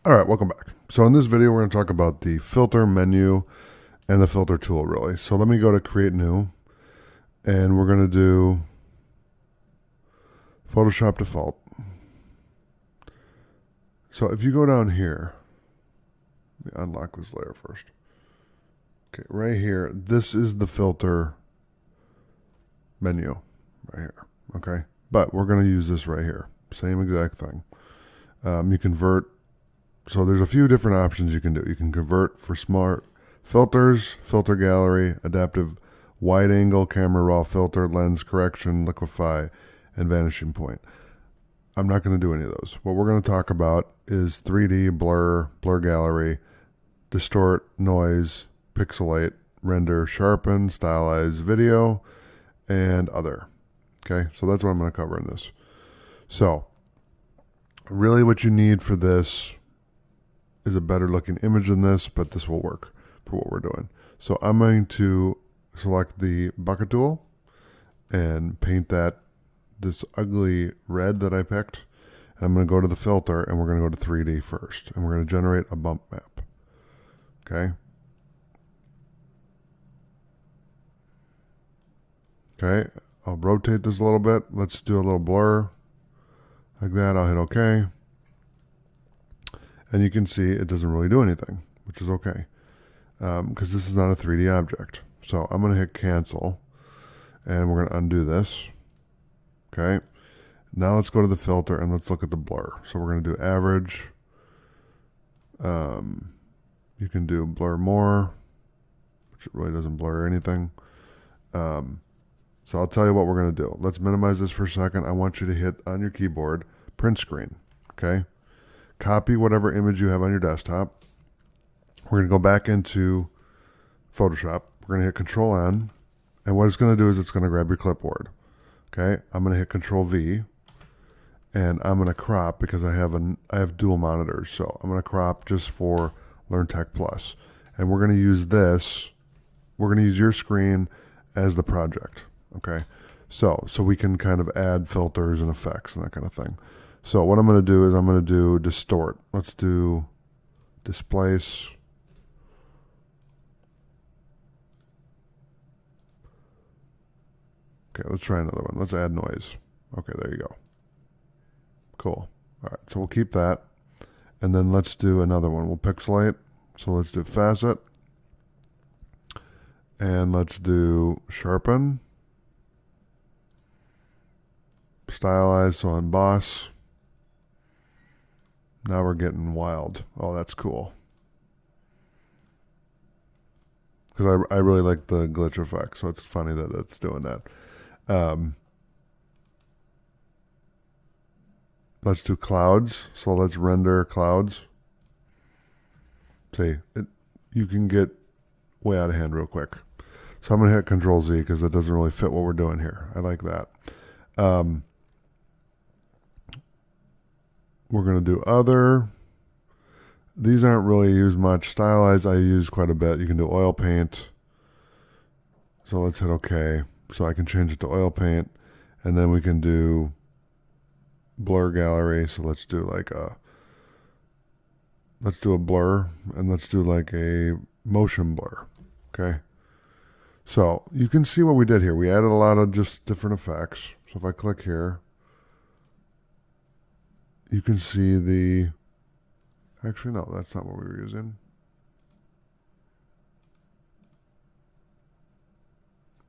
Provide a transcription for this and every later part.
All right, welcome back. So in this video, we're going to talk about the filter menu and the filter tool, really. So let me go to create new, and we're going to do Photoshop default. So if you go down here, let me unlock this layer first. Okay, right here, this is the filter menu right here, okay? But we're going to use this right here, same exact thing. You convert. So there's a few different options you can do. You can convert for smart filters, filter gallery, adaptive wide angle, camera raw filter, lens correction, liquify, and vanishing point. I'm not going to do any of those. What we're going to talk about is 3D, blur, blur gallery, distort, noise, pixelate, render, sharpen, stylize video, and other. Okay, so that's what I'm going to cover in this. So really what you need for this is a better looking image than this, but this will work for what we're doing. So I'm going to select the bucket tool and paint this ugly red that I picked. And I'm going to go to the filter and we're going to go to 3D first. And we're going to generate a bump map. Okay. Okay. I'll rotate this a little bit. Let's do a little blur like that. I'll hit OK. And you can see it doesn't really do anything, which is okay, because this is not a 3D object. So I'm going to hit cancel, and we're going to undo this. Okay. Now let's go to the filter, and let's look at the blur. So we're going to do average. You can do blur more, which it really doesn't blur anything. So I'll tell you what we're going to do. Let's minimize this for a second. I want you to hit on your keyboard, print screen. Okay. Copy whatever image you have on your desktop. We're going to go back into Photoshop. We're going to hit Control N. And what it's going to do is it's going to grab your clipboard. Okay. I'm going to hit Control V. And I'm going to crop because I have dual monitors. So I'm going to crop just for LearnTech Plus. And we're going to use this. We're going to use your screen as the project. Okay. So we can kind of add filters and effects and that kind of thing. So what I'm going to do is I'm going to do distort. Let's do displace. Okay, let's try another one. Let's add noise. Okay, there you go. Cool. All right, so we'll keep that. And then let's do another one. We'll pixelate. So let's do facet. And let's do sharpen. Stylize, so emboss. Now we're getting wild. Oh, that's cool. Because I really like the glitch effect, so it's funny that it's doing that. Let's do clouds. So let's render clouds. See, you can get way out of hand real quick. So I'm going to hit Control Z because it doesn't really fit what we're doing here. I like that. We're going to do other. These aren't really used much. Stylize I use quite a bit. You can do oil paint. So let's hit OK. So I can change it to oil paint. And then we can do blur gallery. So let's do like a blur. And let's do like a motion blur. Okay. So you can see what we did here. We added a lot of just different effects. So if I click here, you can see the, actually no, that's not what we were using.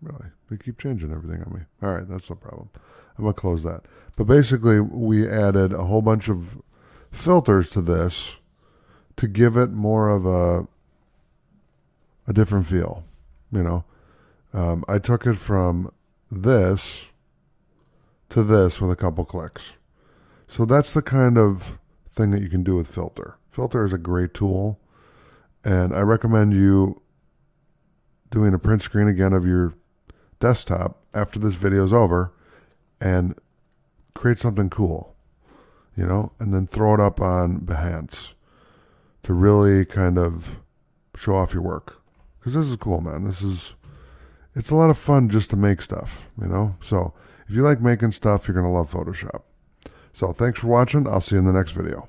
Really, they keep changing everything on me. All right, that's no problem. I'm going to close that. But basically, we added a whole bunch of filters to this to give it more of a different feel, you know. I took it from this to this with a couple clicks. So that's the kind of thing that you can do with filter. Filter is a great tool, and I recommend you doing a print screen again of your desktop after this video is over and create something cool, you know, and then throw it up on Behance to really kind of show off your work. Because this is cool, man. It's a lot of fun just to make stuff, you know. So if you like making stuff, you're going to love Photoshop. So thanks for watching. I'll see you in the next video.